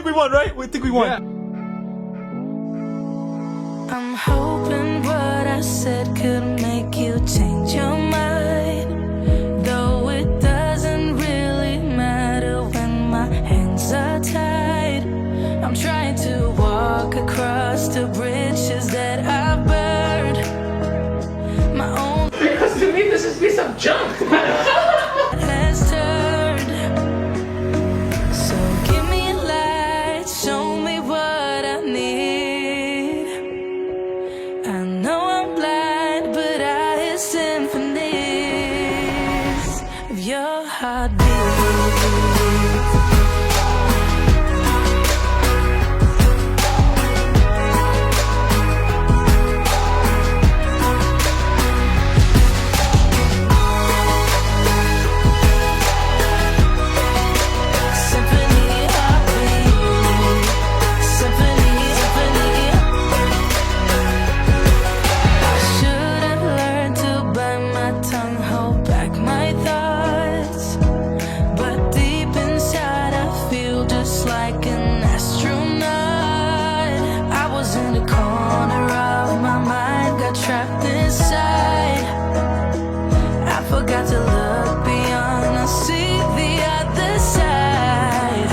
we won, right? We think we won. Yeah. I'm hoping what I said could make you change your mind, though it doesn't really matter when my hands are tied. I'm trying to walk across the bridges that I burned. My own Because to me this is a piece of junk. has turned. So give me a light, show me what I need. I know I'm blind, but I hear symphonies of your heartbeat. Trapped inside, I forgot to look beyond. I see the other side.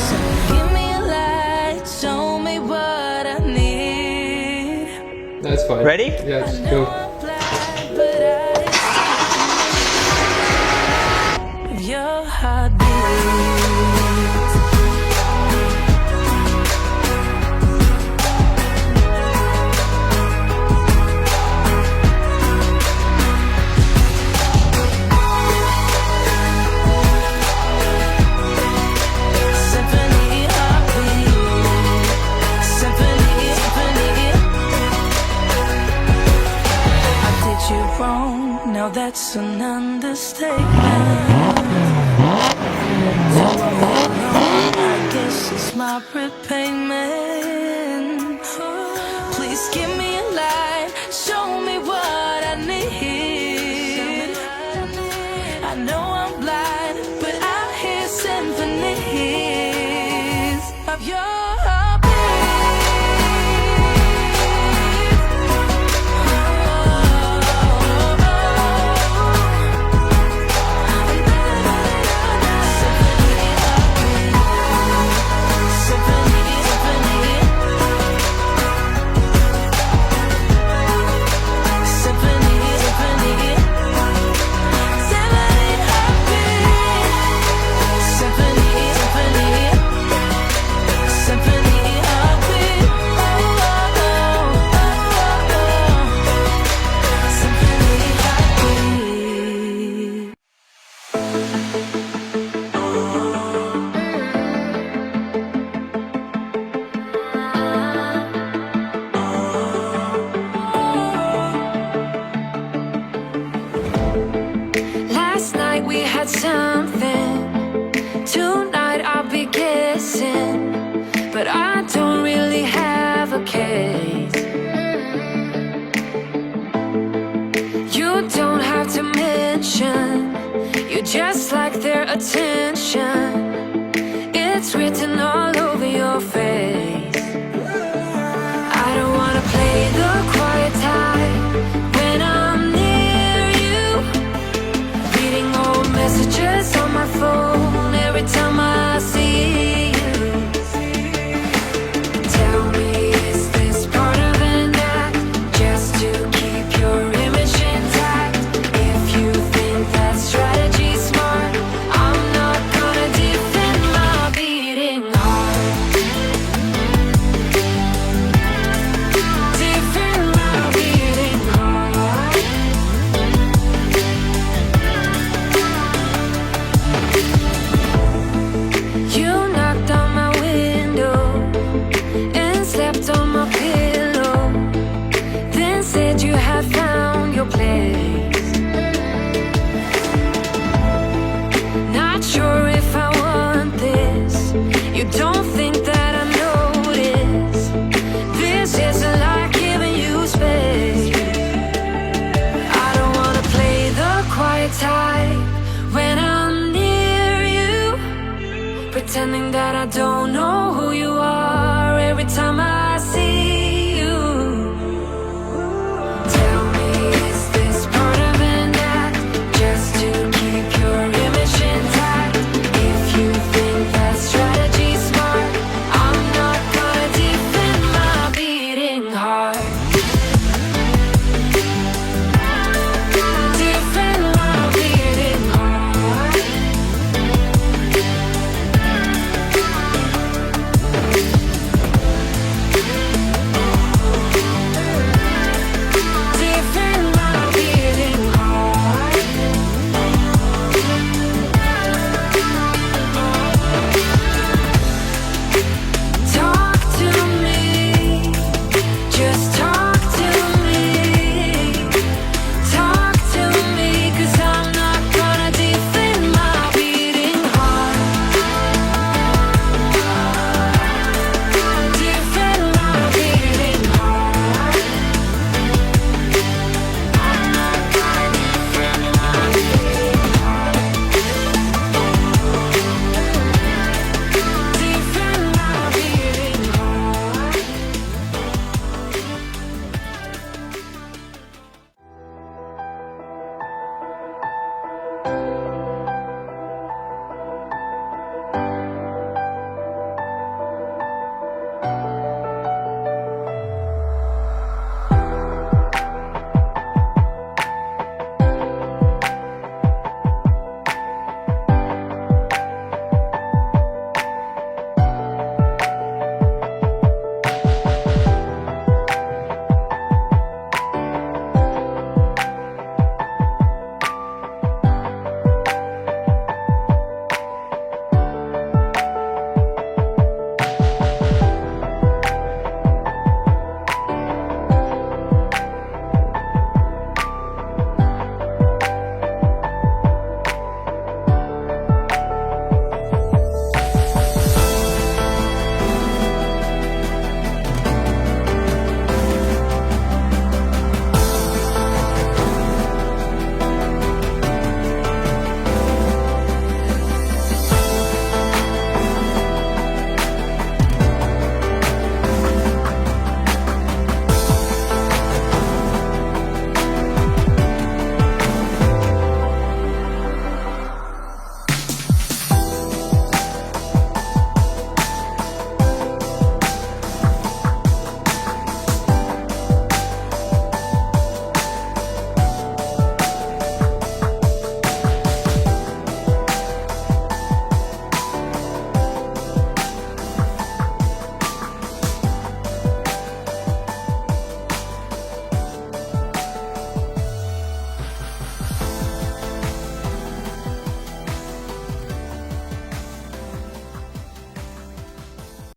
So give me a light, show me what I need. That's fine. Ready? Yeah, let's go. Your heartbeat. Now that's an understatement. I guess it's my repayment. Please give me a light, show me what I need. I know I'm blind, but I hear symphonies of your heartbeat. We had something. Tonight I'll be guessing, but I don't really have a case. You don't have to mention, you just like their attention. It's written all over your face. I don't wanna play the quiet time when I'm near you, reading old messages on my phone every time I see you. Tell me, is this part of an act, just to keep your image intact? If you think that strategy's smart, I'm not gonna defend my beating heart. Defend my beating heart. You knocked on my window and slept on my pillow, then said you had found your place. Not sure if I want this. You don't think that I notice. This isn't like giving you space. I don't wanna play the quiet type when I'm near you, pretending that